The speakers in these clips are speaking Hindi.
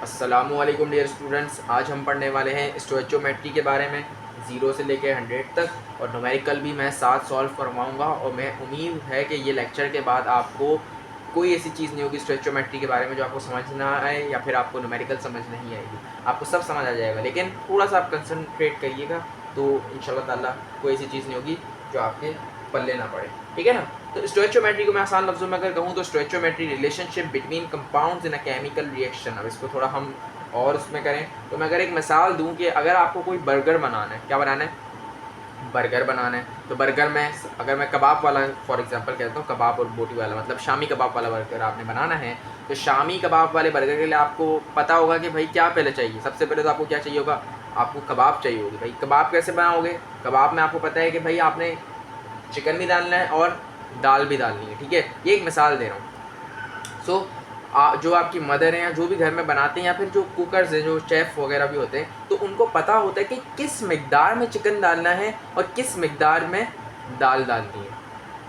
अस्सलामुअलैकुम डियर स्टूडेंट्स, आज हम पढ़ने वाले हैं स्टोइचोमेट्री के बारे में 0 से लेकर 100 तक। और न्यूमेरिकल भी मैं 7 सॉल्व करवाऊंगा। और मैं उम्मीद है कि ये लेक्चर के बाद आपको कोई ऐसी चीज़ नहीं होगी स्टोइचोमेट्री के बारे में जो आपको समझ ना आए या फिर आपको न्यूमेरिकल समझ नहीं आएगी। आपको सब समझ आ जाएगा, लेकिन थोड़ा सा आप कंसंट्रेट करिएगा तो इंशाल्लाह ताला कोई ऐसी चीज़ नहीं होगी जो आपके पल्ले ना पड़े। ठीक है ना। तो स्टोइचोमेट्री को मैं आसान लफ्ज़ों में अगर कहूँ तो stoichiometry relationship between compounds in a chemical reaction. अब इसको थोड़ा हम और उसमें करें तो मैं अगर एक मिसाल दूं कि अगर आपको कोई बर्गर बनाना है, क्या बनाना है, बर्गर बनाना है, तो बर्गर में अगर मैं कबाब वाला फॉर एग्जांपल कहता हूँ, कबाब और बोटी वाला मतलब शामी कबाब वाला बर्गर आपने बनाना है, तो शामी कबाब वाले बर्गर के लिए आपको पता होगा कि भाई क्या पहले चाहिए। सबसे पहले तो आपको क्या चाहिए होगा, आपको कबाब चाहिए होगी। भाई कबाब कैसे बनाओगे, कबाब में आपको पता है कि भाई आपने चिकन भी डालना है और दाल भी डालनी है। ठीक है, ये एक मिसाल दे रहा हूँ। सो जो आपकी मदर हैं या जो भी घर में बनाते हैं या फिर जो कुकर्स हैं, जो शेफ़ वगैरह भी होते हैं, तो उनको पता होता है कि किस मिकदार में चिकन डालना है और किस मिकदार में दाल डालनी है।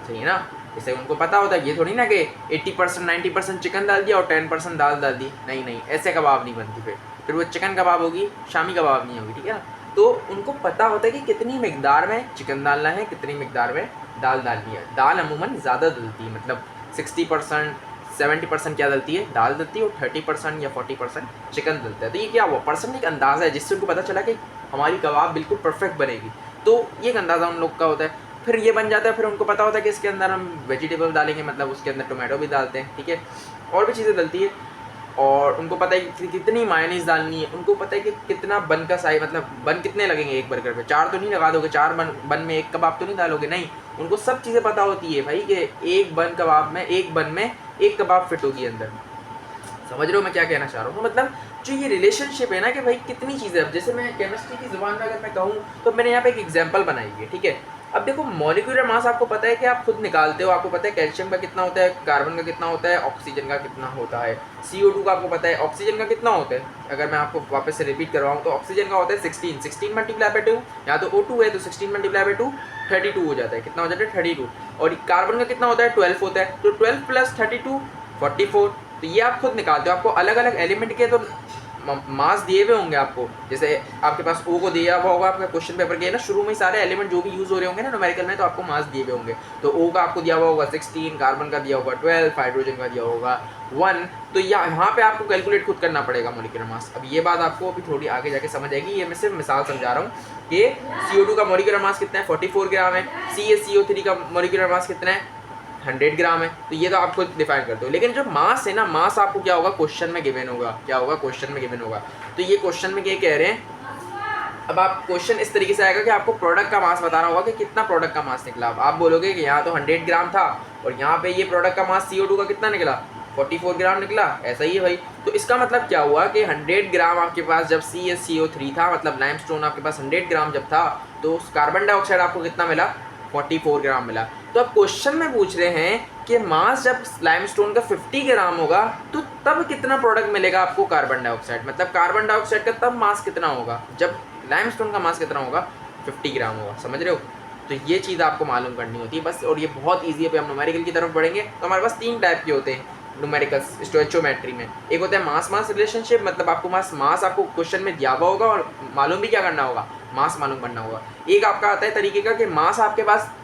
सही है ना। जैसे उनको पता होता है, ये थोड़ी ना कि 80% 90% चिकन डाल दिया और 10% दाल डाल दी। नहीं नहीं, ऐसे कबाब नहीं बनती। फिर वो चिकन कबाब होगी, शामी कबाब नहीं होगी। ठीक है ना। तो उनको पता होता है कि कितनी मिकदार में चिकन डालना है, कितनी मिकदार में दाल डालनी है। दाल अमूमन ज़्यादा डलती है, मतलब 60% 70% क्या डलती है, दाल डलती है, और 30% या 40% चिकन डलता है। तो ये क्या हुआ, परसेंट एक अंदाज़ा है जिससे उनको पता चला कि हमारी कबाब बिल्कुल परफेक्ट बनेगी। तो ये एक अंदाज़ा उन लोग का होता है। फिर ये बन जाता है, फिर उनको पता होता है कि इसके अंदर हम वेजिटेबल डालेंगे, मतलब उसके अंदर टोमेटो भी डालते हैं। ठीक है, और भी चीज़ें डलती है। और उनको पता है कि कितनी मायोनीज डालनी है, उनको पता है कि कितना बन का साइज, मतलब बन कितने लगेंगे एक बर्गर पे। 4 तो नहीं लगा दोगे, 4 बन में एक कबाब तो नहीं डालोगे। नहीं, उनको सब चीज़ें पता होती है भाई कि एक बन कबाब में, एक बन में एक कबाब फिट होगी अंदर। समझ रहे हो मैं क्या कहना चाह रहा हूँ। मतलब जो ये रिलेशनशिप है ना कि भाई कितनी चीज़ें, अब जैसे मैं केमिस्ट्री की ज़ुबान में अगर मैं कहूँ तो मैंने यहाँ पे एक एग्जांपल बनाई है। ठीक है, अब देखो मॉलिक्यूलर मास आपको पता है कि आप खुद निकालते हो। आपको पता है कैल्शियम का कितना होता है, कार्बन का कितना होता है, ऑक्सीजन का कितना होता है, CO2 का आपको पता है, ऑक्सीजन का कितना होता है। अगर मैं आपको वापस से रिपीट करवाऊँ तो ऑक्सीजन का होता है 16 मल्टीप्लाई बाई 2, या तो O2 है तो 16 मल्टीप्लाई बाई 2 32 हो जाता है। कितना हो जाता है, 32। और कार्बन का कितना होता है, 12 होता है, तो 12 प्लस 32 44। तो ये आप खुद निकालते हो। आपको अलग अलग एलिमेंट के तो मास दिए हुए होंगे आपको। जैसे आपके पास O को दिया हुआ होगा, आपका क्वेश्चन पेपर के ना शुरू में ही सारे एलिमेंट जो भी यूज़ हो रहे होंगे ना न्यूमेरिकल में, तो आपको मास दिए हुए होंगे। तो O का आपको दिया हुआ होगा 16, कार्बन का दिया होगा 12, हाइड्रोजन का दिया होगा 1। तो यहाँ पे आपको कैलकुलेट खुद करना पड़ेगा मॉलिक्यूलर मास। अब ये बात आपको अभी थोड़ी आगे जाके समझ आएगी। ये मैं सिर्फ मिसाल समझा रहा हूँ कि CO2 का मॉलिक्यूलर मास कितना है, 44 ग्राम है। CaCO3 का मॉलिक्यूलर मास कितना है, 100 ग्राम है। तो ये तो आपको डिफाइन करते हो। लेकिन जो मास है ना, मास आपको क्या होगा, क्वेश्चन में गिवन होगा। क्या होगा, क्वेश्चन में गिवन होगा। तो ये क्वेश्चन में ये कह रहे हैं, अब आप क्वेश्चन इस तरीके से आएगा कि आपको प्रोडक्ट का मास बताना होगा कि कितना प्रोडक्ट का मास निकला। अब आप बोलोगे कि यहाँ तो 100 ग्राम था और यहाँ पे ये प्रोडक्ट का मास CO2 का कितना निकला, 44 ग्राम निकला। ऐसा ही है भाई। तो इसका मतलब क्या हुआ कि 100 ग्राम आपके पास जब CaCO3 था, मतलब लाइमस्टोन आपके पास 100 ग्राम जब था, तो कार्बन डाइऑक्साइड आपको कितना मिला, 44 ग्राम मिला। तो अब क्वेश्चन में पूछ रहे हैं कि मास जब लाइमस्टोन का 50 ग्राम होगा तो तब कितना प्रोडक्ट मिलेगा आपको, कार्बन डाइऑक्साइड। मतलब कार्बन डाइऑक्साइड का तब मास कितना होगा जब लाइमस्टोन का मास कितना होगा, 50 ग्राम होगा। समझ रहे हो। तो ये चीज़ आपको मालूम करनी होती है बस। और ये बहुत ईजी है। पे हम न्यूमेरिकल की तरफ बढ़ेंगे तो हमारे पास 3 टाइप के होते हैं न्यूमेरिकल स्टोइचोमेट्री में। एक होता है मास मास रिलेशनशिप, मतलब आपको मास आपको क्वेश्चन में दिया हुआ होगा और मालूम भी क्या करना होगा, मास मालूम करना होगा। एक आपका आता है तरीके का कि मास आपके पास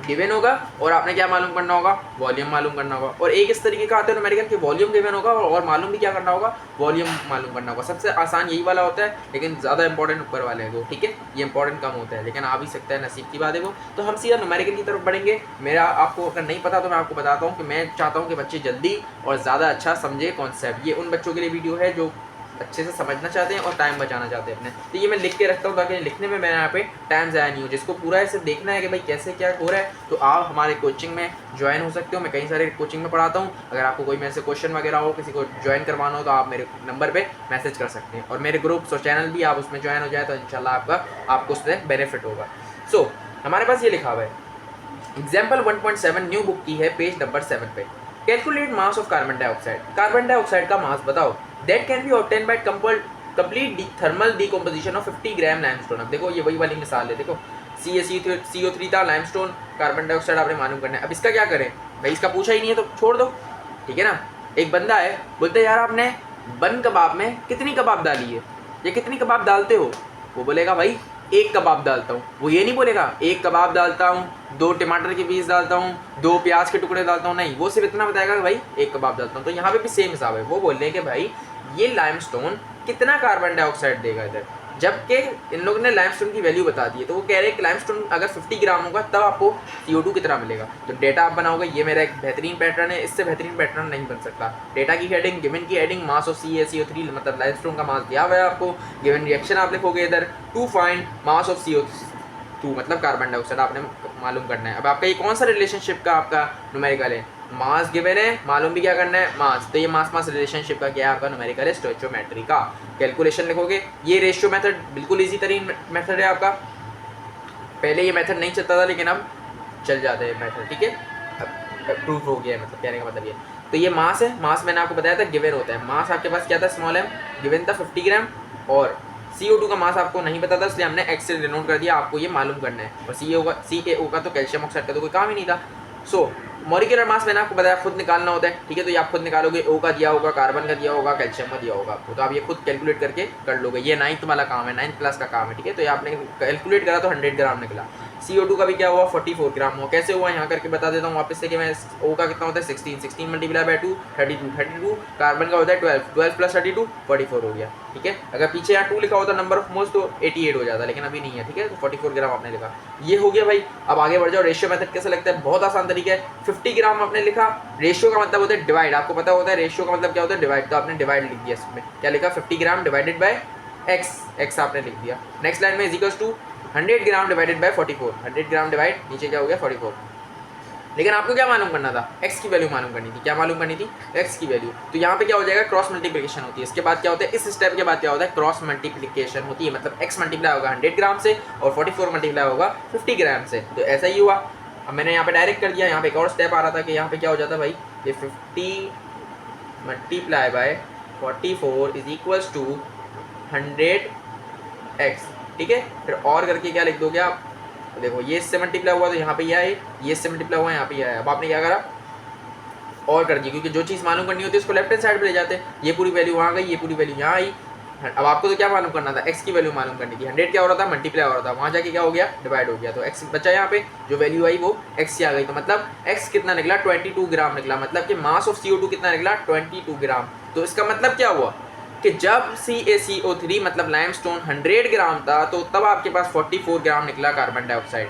गिवन होगा और आपने क्या मालूम करना होगा, वॉल्यूम मालूम करना होगा। और एक इस तरीके का आता है न्यूमेरिकल कि वॉल्यूम गिवन होगा और मालूम भी क्या करना होगा, वॉल्यूम मालूम करना होगा। सबसे आसान यही वाला होता है, लेकिन ज़्यादा इंपॉर्टेंट ऊपर वाले हैं दो। ठीक है, ये इंपॉर्टेंट कम होता है, लेकिन आ भी सकता है, नसीब की बात है वो। तो हम सीधा न्यूमेरिकल की तरफ बढ़ेंगे। मेरा आपको अगर नहीं पता तो मैं आपको बताता हूँ कि मैं चाहता हूँ कि बच्चे जल्दी और ज़्यादा अच्छा समझे कॉन्सेप्ट। ये उन बच्चों के लिए वीडियो है जो अच्छे से समझना चाहते हैं और टाइम बचाना चाहते हैं अपने। तो ये मैं लिख के रखता हूँ ताकि लिखने में मेरे यहाँ पे टाइम ज़ाया नहीं हो। जिसको पूरा ऐसे देखना है कि भाई कैसे क्या हो रहा है, तो आप हमारे कोचिंग में ज्वाइन हो सकते हो। मैं कई सारे कोचिंग में पढ़ाता हूँ। अगर आपको कोई मेरे से क्वेश्चन वगैरह हो, किसी को ज्वाइन करवाना हो, तो आप मेरे नंबर पर मैसेज कर सकते हैं। और मेरे ग्रुप्स और चैनल भी आप उसमें ज्वाइन हो जाए तो इंशाल्लाह आपको उससे बेनिफिट होगा। सो हमारे पास ये लिखा हुआ है, एग्जाम्पल 1.7 न्यू बुक की है, पेज नंबर 7 पे। Calculate mass of carbon dioxide. Carbon dioxide का मास बताओ that can be obtain bye complete thermal decomposition of 50 gram limestone. अब देखो ये वही वाली मिसाल है। देखो CaCO3 था, लाइमस्टोन, कार्बन डाइऑक्साइड आपने मालूम करना है। अब इसका क्या करें भाई, इसका पूछा ही नहीं है तो छोड़ दो। ठीक है ना। एक बंदा है, बोलते यार आपने 1 कबाब में कितनी कबाब डाली है, ये कितनी कबाब डालते हो? वो बोलेगा भाई 1 कबाब डालता हूँ। वो ये नहीं बोलेगा 1 कबाब डालता हूँ, 2 टमाटर के पीस डालता हूँ, 2 प्याज के टुकड़े डालता हूँ, नहीं, वो सिर्फ इतना बताएगा कि भाई 1 कबाब डालता हूँ। तो यहाँ पे भी सेम हिसाब है, वो बोल रहे हैं कि भाई ये लाइमस्टोन कितना कार्बन डाइऑक्साइड देगा इधर, जबकि इन लोगों ने लाइमस्टोन की वैल्यू बता दी है। तो वो कह रहे हैं कि लाइमस्टोन अगर 50 ग्राम होगा तब आपको CO2 कितना मिलेगा। तो डेटा आप बनाओगे, ये मेरा एक बेहतरीन पैटर्न है, इससे बेहतरीन पैटर्न नहीं बन सकता। डेटा की हेडिंग, गिवन की हेडिंग, मास ऑफ CaCO3 मतलब लाइमस्टोन का मास दिया हुआ है आपको, गिवन रिएक्शन आप लिखोगे इधर, to find mass of CO2 मतलब कार्बन डाइऑक्साइड आपने मालूम करना है। अब आपका ये कौन सा रिलेशनशिप का आपका न्यूमेरिकल है, मास गिवन है, मालूम भी क्या करना है, मास। तो ये मास मास रिलेशनशिप का क्या है आपका न्यूमेरिकल है, स्टोइचियोमेट्री का। कैलकुलेशन लिखोगे, ये रेशियो मेथड बिल्कुल इजी तरीन मेथड है आपका। पहले ये मेथड नहीं चलता था लेकिन अब चल जाता है मेथड, ठीक है, अब प्रूफ हो गया है, मतलब कहने का मतलब ये। तो ये मास है, मास मैंने आपको बताया था गिवन होता है। मास आपके पास क्या था, स्मॉल m गिवन था 50 ग्राम, और CO2 का मास आपको नहीं पता था इसलिए हमने x से डिनोट कर दिया, आपको ये मालूम करना है। और CaO का तो कैल्शियम ऑक्साइड का तो कोई काम ही नहीं था। सो मॉलिक्यूलर मास मैंने आपको बताया खुद निकालना होता है, ठीक है। तो ये आप खुद निकालोगे, O का दिया होगा, कार्बन का दिया होगा, कैल्शियम का दिया होगा आपको, तो आप ये खुद कैलकुलेट करके कर लोगे। ये 9th वाला काम है, 9th क्लास का काम है, ठीक है। तो ये आपने कैलकुलेट करा तो 100 ग्राम निकला। CO2 का भी क्या हुआ, 44 ग्राम हुआ। कैसे हुआ यहाँ करके बता देता हूँ वापस से कि मैं O का कितना होता है 16 मल्टीप्लाई बाय 2 32, कार्बन का होता है 12 प्लस 32 44 हो गया, ठीक है। अगर पीछे यहाँ 2 लिखा होता नंबर ऑफ मोल्स तो 88 हो जाता, लेकिन अभी नहीं है, ठीक है। तो 44 ग्राम आपने लिखा, ये हो गया भाई। अब आगे बढ़ जाओ, रेशियो मेथड कैसे लगता है, बहुत आसान तरीका है। 50 ग्राम आपने लिखा, रेशियो का मतलब होता है डिवाइड, आपको पता होता है रेशियो का मतलब क्या होता है, डिवाइड। तो आपने डिवाइड लिख दिया, इसमें क्या लिखा, 50 ग्राम डिवाइडेड बाय x आपने लिख दिया। नेक्स्ट लाइन में is equals to 100 gram divided by 44, 100 gram divide नीचे क्या हो गया 44। लेकिन आपको क्या मालूम करना था, x की वैल्यू मालूम करनी थी। क्या मालूम करनी थी, x की वैल्यू। तो यहाँ पे क्या हो जाएगा, क्रॉस मल्टीप्लिकेशन होती है। इसके बाद क्या होता है, इस स्टेप के बाद क्या होता है, क्रॉस मल्टीप्लिकेशन होती है। मतलब x मल्टीप्लाई होगा 100 ग्राम से और 44 मल्टीप्लाई होगा 50 ग्राम से। तो ऐसा ही हुआ। अब मैंने यहाँ पे डायरेक्ट कर दिया, यहाँ पे एक और स्टेप आ रहा था कि यहाँ पे क्या हो जाता भाई, ये 50 multiply by 44 is equals to 100x, ठीक है। फिर और करके क्या लिख दोगे आप, देखो ये इससे मल्टीप्लाई हुआ तो यहाँ पे यह है, ये इससे मल्टीप्लाई हुआ यहाँ पे यह है। अब आपने क्या करा, और कर दी, क्योंकि जो चीज़ मालूम करनी होती है उसको लेफ्ट हैंड साइड पे ले जाते हैं। ये पूरी वैल्यू वहाँ गई, ये पूरी वैल्यू यहाँ आई। अब आपको तो क्या मालूम करना था, x की वैल्यू मालूम करनी थी। 100 क्या हो रहा था, मल्टीप्लाई हो रहा था, वहाँ जाके क्या हो गया, डिवाइड हो गया। तो x बचा, यहाँ पे जो वैल्यू आई वो x आ गई। तो मतलब x कितना निकला, 22 ग्राम निकला। मतलब कि मास ऑफ CO2 कितना निकला, 22 ग्राम। तो इसका मतलब क्या हुआ कि जब CaCO3 मतलब लाइमस्टोन 100 ग्राम था तो तब आपके पास 44 ग्राम निकला कार्बन डाइऑक्साइड।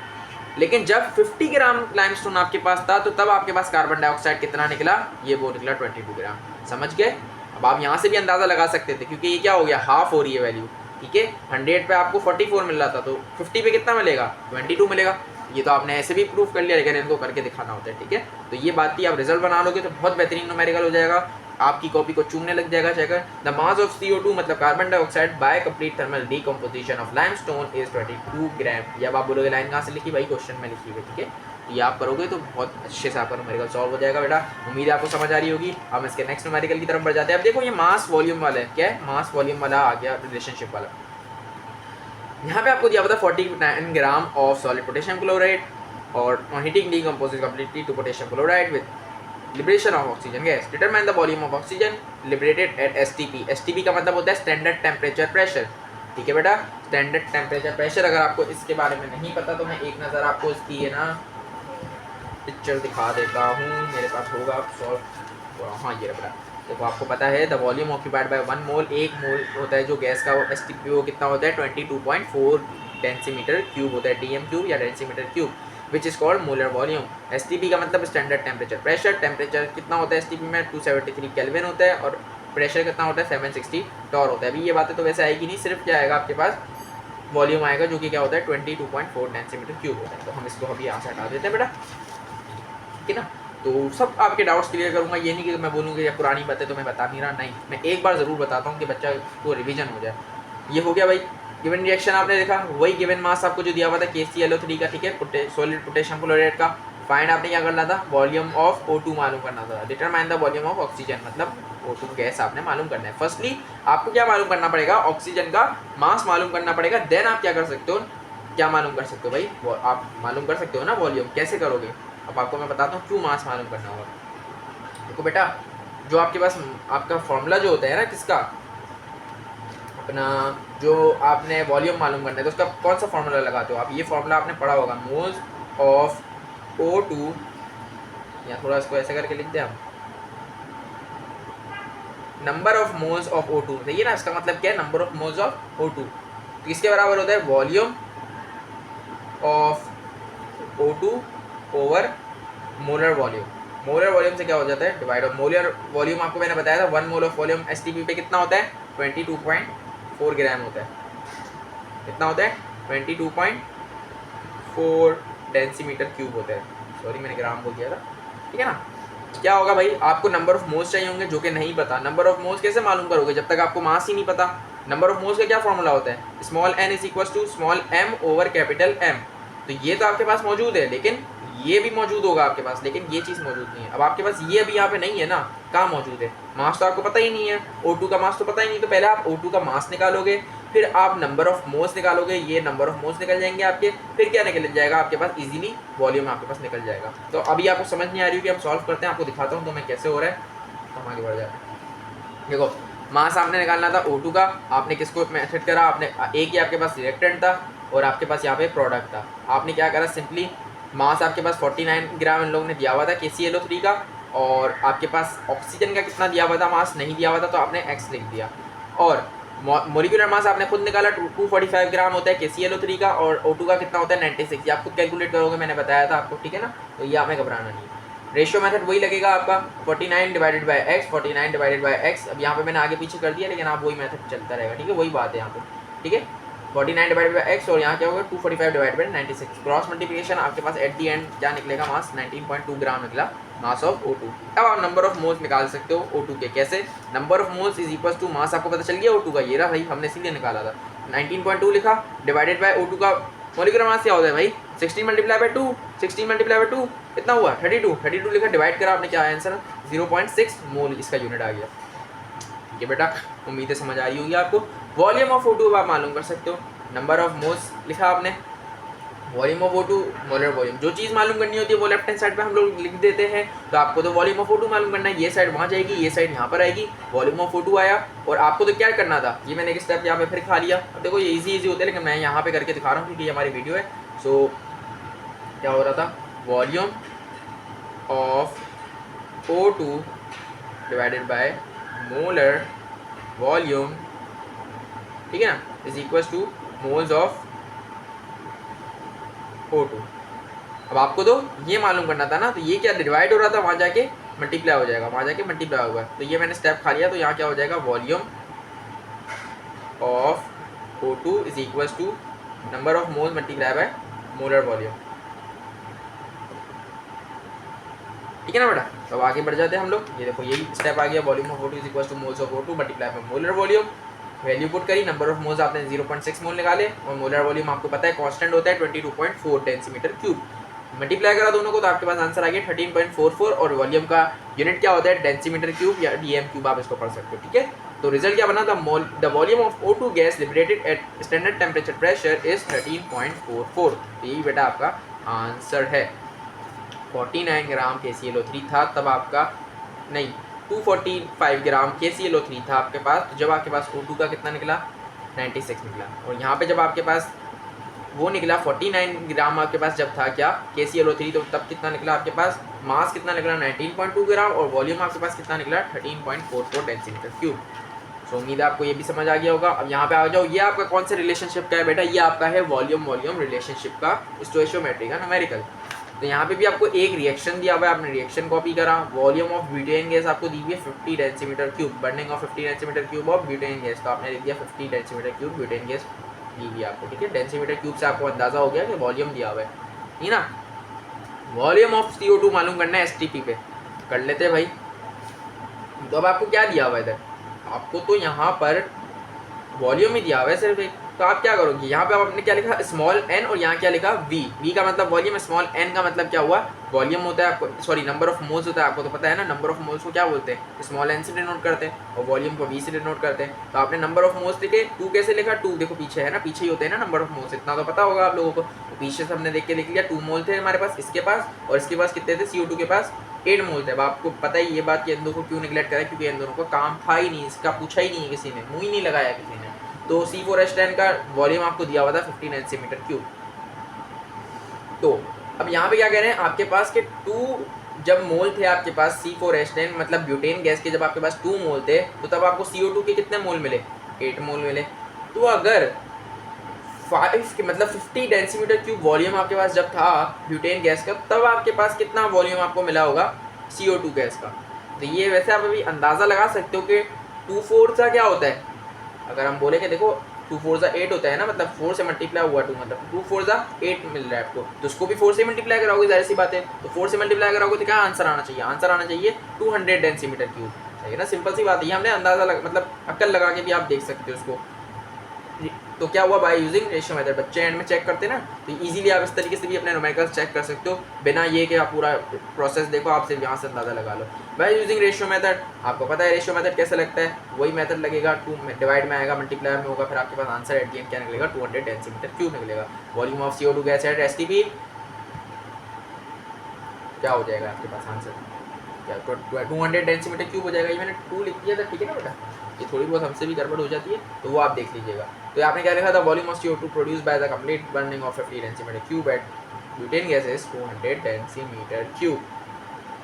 लेकिन जब 50 ग्राम लाइमस्टोन आपके पास था तो तब आपके पास कार्बन डाइऑक्साइड कितना निकला, ये वो निकला 22 ग्राम। समझ गए। अब आप यहाँ से भी अंदाज़ा लगा सकते थे, क्योंकि ये क्या हो गया, हाफ हो रही है वैल्यू, ठीक है। 100 पे आपको 44 मिल रहा था, तो 50 पे कितना मिलेगा, 22 मिलेगा। ये तो आपने ऐसे भी प्रूफ कर लिया, लेकिन इनको करके दिखाना होता है, ठीक है। तो ये बात थी, आप रिजल्ट बना लोगे तो बहुत बेहतरीन न्यूमेरिकल हो जाएगा, आपकी कॉपी को चूमने लग जाएगा checker. The mass of CO2 मतलब carbon dioxide by complete thermal decomposition of limestone is 22 gram. या आप बोलोगे लाइन कहाँ से लिखी, भाई क्वेश्चन में लिखी हुई, ठीक है। ये आप करोगे तो बहुत अच्छे से आपका न्यूमेरिकल सॉल्व हो जाएगा बेटा। उम्मीद है आपको समझ आ रही होगी। हम इसके नेक्स्ट न्यूमेरिकल की तरफ बढ़ जाते हैं। अब देखो ये मास वॉल्यूम वाला है, क्या है, मास वॉल्यूम वाला आ गया, रिलेशनशिप वाला। यहाँ पे आपको दिया हुआ था 49 gram of solid potassium chloride और heating decomposes completely to potassium chloride with liberation of oxygen gas. Determine the volume of oxygen liberated at STP। STP का मतलब होता है स्टैंडर्ड टेम्परेचर प्रेशर, ठीक है बेटा। स्टैंडर्ड टेम्परेचर प्रेशर, अगर आपको इसके बारे में नहीं पता तो मैं एक नज़र आपको इसकी है ना पिक्चर दिखा देता हूँ, मेरे पास होगा सॉल्व। हाँ ये बेटा देखो, आपको पता है द वॉल्यूम ऑक्यूपाइड बाय 1 मोल, 1 मोल होता है जो गैस का, STP वो कितना होता है 22.4 डेंसीमीटर क्यूब होता है, DM क्यूब या डेंसीमीटर cube, which is called molar volume. STP का मतलब स्टैंडर्ड टेम्परेचर प्रेशर। टेम्परेचर कितना होता है STP में, 273 केल्विन होता है, और प्रेशर कितना होता है 760 टॉर होता है। अभी ये बातें तो वैसे आएगी नहीं, सिर्फ क्या आएगा आपके पास वॉल्यूम आएगा जो कि क्या होता है 22.4 डेंसीमीटर क्यूब होता है। तो हम इसको अभी यहाँ से हटा देते हैं बेटा, ठीक है ना। तो सब आपके डाउट्स क्लियर करूँगा, ये नहीं कि मैं बोलूँगी या पुरानी बातें तो मैं बता नहीं रहा, नहीं, मैं एक बार ज़रूर बताता हूँ कि बच्चा को रिवीजन हो जाए। ये हो गया भाई, गिवन रिएक्शन आपने देखा, वही गिवन मास आपको जो दिया हुआ था KClO3 का, ठीक है, सॉलिड पोटेशियम क्लोराइड का। फाइंड आपने क्या करना था, वॉल्यूम ऑफ O2 मालूम करना था। Determine the volume of oxygen मतलब O2 गैस आपने मालूम करना है। फर्स्टली आपको क्या मालूम करना पड़ेगा, ऑक्सीजन का मास मालूम करना पड़ेगा। देन आप क्या कर सकते हो, क्या मालूम कर सकते हो भाई, आप मालूम कर सकते हो ना वॉल्यूम। कैसे करोगे, अब आपको मैं बताता हूँ क्यों मास मालूम करना होगा। देखो बेटा, जो आपके पास आपका फॉर्मूला जो होता है ना किसका, अपना जो आपने वॉल्यूम मालूम करना है तो उसका कौन सा फॉर्मूला लगाते हो आप, ये फॉर्मूला आपने पढ़ा होगा, मोल्स ऑफ O2, या थोड़ा इसको ऐसे करके लिख दें हम, number of moles of O2, सही है ना, इसका मतलब क्या है, number of moles of O2, तो इसके बराबर होता है volume of O2 over molar volume. Molar volume से क्या हो जाता है, डिवाइड ऑफ मोलर वॉल्यूम, आपको मैंने बताया था 1 मोल ऑफ वॉल्यूम STP पे कितना होता है, 22.4 ग्राम होता है, कितना होता है 22.4 डेंसीमीटर क्यूब होता है, सॉरी मैंने ग्राम बोल दिया था, ठीक है ना। क्या होगा भाई, आपको नंबर ऑफ मोल्स चाहिए होंगे जो कि नहीं पता, नंबर ऑफ मोल्स कैसे मालूम करोगे जब तक आपको मास ही नहीं पता। नंबर ऑफ मोल्स का क्या फॉर्मूला होता है, small n is equal to small m over capital M, तो ये तो आपके पास मौजूद है, लेकिन ये भी मौजूद होगा आपके पास, लेकिन ये चीज़ मौजूद नहीं है। अब आपके पास ये अभी यहाँ पे नहीं है ना, कहाँ मौजूद है, मास तो आपको पता ही नहीं है, O2 का मास तो पता ही नहीं, तो पहले आप O2 का मास निकालोगे, फिर आप नंबर ऑफ मोल्स निकालोगे, ये नंबर ऑफ मोल्स निकल जाएंगे आपके, फिर क्या निकल जाएगा आपके पास, इजीली वॉल्यूम आपके पास निकल जाएगा। तो अभी आपको समझ नहीं आ रही कि हम सॉल्व करते हैं, आपको दिखाता हूँ तो मैं कैसे हो रहा है, तो हम आगे बढ़ जाते हैं। देखो मास आपने निकालना था O2 का, आपने किसको मेथड करा, आपने एक ही आपके पास रिएक्टेंट था और आपके पास यहाँ पे प्रोडक्ट था, आपने क्या करा, सिंपली मास आपके पास 49 ग्राम इन लोगों ने दिया हुआ था KClO3 का, और आपके पास ऑक्सीजन का कितना दिया हुआ था, मास नहीं दिया हुआ था, तो आपने x लिख दिया, और मोलिकुलर मास आपने खुद निकाला 245 ग्राम होता है KClO3 का, और O2 का कितना होता है 96, ये आप खुद कैलकुलेट करोगे, मैंने बताया था आपको, ठीक है ना, तो ये हमें घबराना नहीं है। रेशियो मेथड वही लगेगा आपका 49 divided by x, 49 divided by x, अब यहाँ पे मैंने आगे पीछे कर दिया, लेकिन आप वही मेथड चलता रहेगा, ठीक है, वही बात है यहाँ पे, ठीक है, 49 डिवाइडेड बाय x, और यहाँ क्या होगा 245 डिवाइडेड बाय 96, क्रॉस मल्टीप्लिकेशन आपके पास एट दी एंड क्या निकलेगा, मास 19.2 ग्राम निकला, मास ऑफ O2। अब आप नंबर ऑफ मोल्स निकाल सकते हो O2 के, कैसे, number of moles is equal to mass, आपको पता चल गया O2 का, ये रहा भाई, हमने इसीलिए निकाला था, 19.2 लिखा, डिवाइडेड बाय O2 का मोलिकुलर मास क्या होता है भाई, 16 मल्टीप्लाई बाय 2, 16 मल्टीप्लाई बाय 2 कितना हुआ 32 लिखा, डिवाइड करा आपने, क्या आंसर 0.6 मोल इसका यूनिट आ गया। ठीक है बेटा, उम्मीद है समझ आ रही होगी आपको। वॉल्यूम ऑफ O2 आप मालूम कर सकते हो, नंबर ऑफ मोल्स लिखा आपने, volume of O2 molar volume, जो चीज़ मालूम करनी होती है वो लेफ्ट हैंड साइड पे हम लोग लिख देते हैं, तो आपको तो वॉल्यूम ऑफ O2 मालूम करना है, ये साइड वहाँ जाएगी, ये साइड यहाँ पर आएगी, वॉल्यूम ऑफ O2 आया, और आपको तो क्या करना था, ये मैंने एक स्टेप यहाँ पे फिर खा लिया। अब देखो ये इजी होता है, लेकिन मैं यहाँ पे करके दिखा रहा हूँ क्योंकि ये हमारी वीडियो है। सो क्या हो रहा था, volume of O2 divided by molar volume, ठीक है ना, is equals two moles of O2। अब आपको तो ये मालूम करना था ना, तो ये क्या डिवाइड हो रहा था, वहाँ जाके मल्टीप्लाई हो जाएगा, वहाँ जाके मल्टीप्लाई होगा, तो ये मैंने स्टेप खा लिया, तो यहाँ क्या हो जाएगा, volume of O2 is equals to number of moles multiply by molar volume, ठीक है ना बेटा। तो अब आगे बढ़ जाते हैं हम लोग, ये देखो यही स्टेप आ गया, volume of O2 is equals two moles of O2 multiply by molar volume, value put करी, नंबर ऑफ मोल्स आपने 0.6 मोल निकाले, और मोलर वॉल्यूम आपको पता है कांस्टेंट होता है 22.4 डेंसीमीटर क्यूब, मल्टीप्लाई करा दोनों को तो आपके पास आंसर आ गया 13.44, और वॉल्यूम का यूनिट क्या होता है, डेंसीमीटर क्यूब या DM क्यूब, आप इसको पढ़ सकते हो, ठीक है। तो रिजल्ट क्या बना था, the volume of O2 gas liberated at standard temperature pressure is 13.44, तो यही बेटा आपका आंसर है। 49 ग्राम KClO3 था तब आपका, नहीं 245 ग्राम KClO3 था आपके पास, तो जब आपके पास O2 का कितना निकला 96 निकला, और यहाँ पे जब आपके पास वो निकला 49 ग्राम आपके पास जब था क्या KClO3, तो तब कितना निकला आपके पास, मास कितना निकला 19.2 ग्राम, और वॉल्यूम आपके पास कितना निकला 13.44 डेंसीमीटर क्यूब। सो उम्मीद है आपको ये भी समझ आ गया होगा। अब यहाँ पे आ जाओ, ये आपका कौन से रिलेशनशिप का है बेटा, ये आपका है वॉल्यूम रिलेशनशिप का, स्टोइशियोमेट्री का न्यूमेरिकल। तो यहाँ पे भी आपको एक रिएक्शन दिया हुआ है, आपने रिएक्शन कॉपी करा, वॉल्यूम ऑफ ब्यूटेन गैस आपको दी हुई है 50 decimetre cube, burning of 50 decimetre cube of butane gas, तो आपने लिख दिया 50 डेंसीमीटर क्यूब ब्यूटेन गैस दी हुई आपको, ठीक है। डेंसीमीटर क्यूब से आपको अंदाजा हो गया कि वॉल्यूम दिया हुआ है, ठीक ना। वॉल्यूम ऑफ CO2 मालूम करना है STP पे, कर लेते हैं भाई। तो अब आपको क्या दिया हुआ है इधर, आपको तो यहाँ पर वॉल्यूम ही दिया हुआ है सिर्फ एक, तो आप क्या करोगे, यहाँ पे आपने क्या लिखा स्मॉल n और यहाँ क्या लिखा v का मतलब वॉल्यूम, स्मॉल n का मतलब क्या हुआ वॉल्यूम होता है, आपको सॉरी नंबर ऑफ मोल्स होता है, आपको तो पता है ना नंबर ऑफ मोल्स को क्या बोलते हैं, स्मॉल n से डिनोट करते हैं और वॉल्यूम को v से डिनोट करते हैं। तो आपने नंबर ऑफ मोल्स लिखे, 2 कैसे लिखा, 2 देखो पीछे है ना, पीछे ही होते हैं ना नंबर ऑफ मोल्स, इतना तो पता होगा आप लोगों को। तो पीछे से हमने देख लिया 2 मोल थे हमारे पास इसके पास, और इसके पास कितने थे CO2 के पास 8 मोल थे। अब आपको पता ही ये बात कि इन दोनों को क्यों निगलेक्ट करा, क्योंकि इन दोनों को काम था ही नहीं, इसका पूछा ही नहीं है किसी ने, मुँह ही नहीं लगाया किसी ने। तो C4H10 का वॉल्यूम आपको दिया हुआ था 59 सेंटीमीटर क्यूब। तो अब यहाँ पे क्या कह रहे हैं आपके पास के 2 जब मोल थे आपके पास C4H10 मतलब ब्यूटेन गैस के, जब आपके पास 2 मोल थे तो तब आपको CO2 के कितने मोल मिले, 8 मोल मिले। तो अगर 5 के मतलब 50 डेंसीमीटर क्यूब वॉल्यूम आपके पास जब था ब्यूटेन गैस का, तब आपके पास कितना वॉल्यूम आपको मिला होगा CO2 गैस का। तो ये वैसे आप अभी अंदाज़ा लगा सकते हो कि 2 4 सा क्या होता है, अगर हम बोले कि देखो 2 4 सा 8 होता है ना, मतलब 4 से मल्टीप्लाई हुआ 2 मतलब 2 4 सा 8 मिल रहा है आपको, तो उसको भी 4 से मल्टीप्लाई कराओगे, जाहिर सी बात है। तो 4 से मल्टीप्लाई कराओगे तो क्या आंसर आना चाहिए, आंसर आना चाहिए 200 डेंसीमीटर क्यूब, सही है ना, सिंपल सी बात है। ये हमने अंदाज़ा मतलब अक्ल लगा के भी आप देख सकते हो उसको। तो क्या हुआ, बाय यूजिंग रेशियो मेथड, बच्चे एंड में चेक करते ना, तो इजीली आप इस तरीके से भी अपने न्यूमेरिकल्स चेक कर सकते हो, बिना ये कि आप पूरा प्रोसेस देखो, आप सिर्फ यहाँ से अंदाज़ा लगा लो। बाय यूजिंग रेशियो मेथड, आपको पता है रेशियो मेथड कैसे लगता है, वही मेथड लगेगा, 2 डिवाइड में आएगा, मल्टीप्लाई में होगा, फिर आपके पास आंसर एट द एंड क्या निकलेगा 200 डेंसीमीटर क्यूब निकलेगा। Volume of CO2 gas at STP क्या हो जाएगा आपके पास आंसर, क्या 200 डेंसीमीटर क्यूब हो जाएगा। ये मैंने 2 लिख दिया था, ठीक है ना बेटा, ये थोड़ी बहुत हमसे भी गड़बड़ हो जाती है तो वो आप देख लीजिएगा। तो आपने क्या लिखा था, volume of CO2 produce by the complete burning of 50 decimetre cube at butane gases 200 decimetre cube.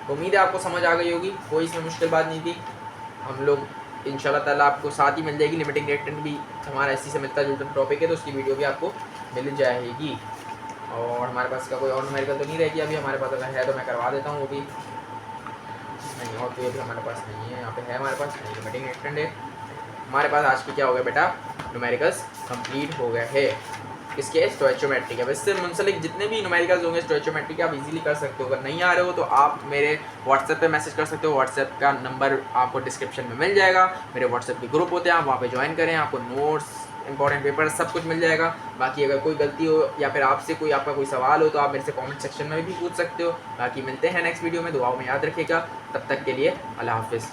तो उम्मीद है आपको समझ आ गई होगी, कोई इसमें मुश्किल बात नहीं थी। हम लोग इंशाल्लाह ताला आपको साथ ही मिल जाएगी, लिमिटिंग रिएक्टेंट भी हमारा इसी से मिलता जुलता टॉपिक है, तो उसकी वीडियो भी आपको मिल जाएगी। और हमारे पास का कोई और न्यूमेरिकल तो नहीं रहेगी अभी हमारे पास, अगर है तो मैं करवा देता हूँ वो भी, नहीं और कोई अभी हमारे पास नहीं है, यहाँ पे है हमारे पास नहीं, लिमिटिंग रिएक्टेंट है हमारे पास। आज की क्या हो गया बेटा, न्यूमेरिकल्स कंप्लीट हो गया है इसके स्टोइचोमेट्री के। इससे मुंसलिक जितने भी न्यूमेरिकल्स होंगे स्टोइचोमेट्री के आप इजीली कर सकते हो। अगर नहीं आ रहे हो तो आप मेरे व्हाट्सएप पे मैसेज कर सकते हो, व्हाट्सएप का नंबर आपको डिस्क्रिप्शन में मिल जाएगा। मेरे व्हाट्सएप के ग्रुप होते हैं, आप वहाँ पे ज्वाइन करें, आपको नोट्स इंपॉर्टेंट पेपर सब कुछ मिल जाएगा। बाकी अगर कोई गलती हो या फिर आपसे कोई आपका कोई सवाल हो तो आप मेरे से कमेंट सेक्शन में भी पूछ सकते हो। बाकी मिलते हैं नेक्स्ट वीडियो में, दुआओं में याद रखिएगा, तब तक के लिए अल्लाह हाफिज़।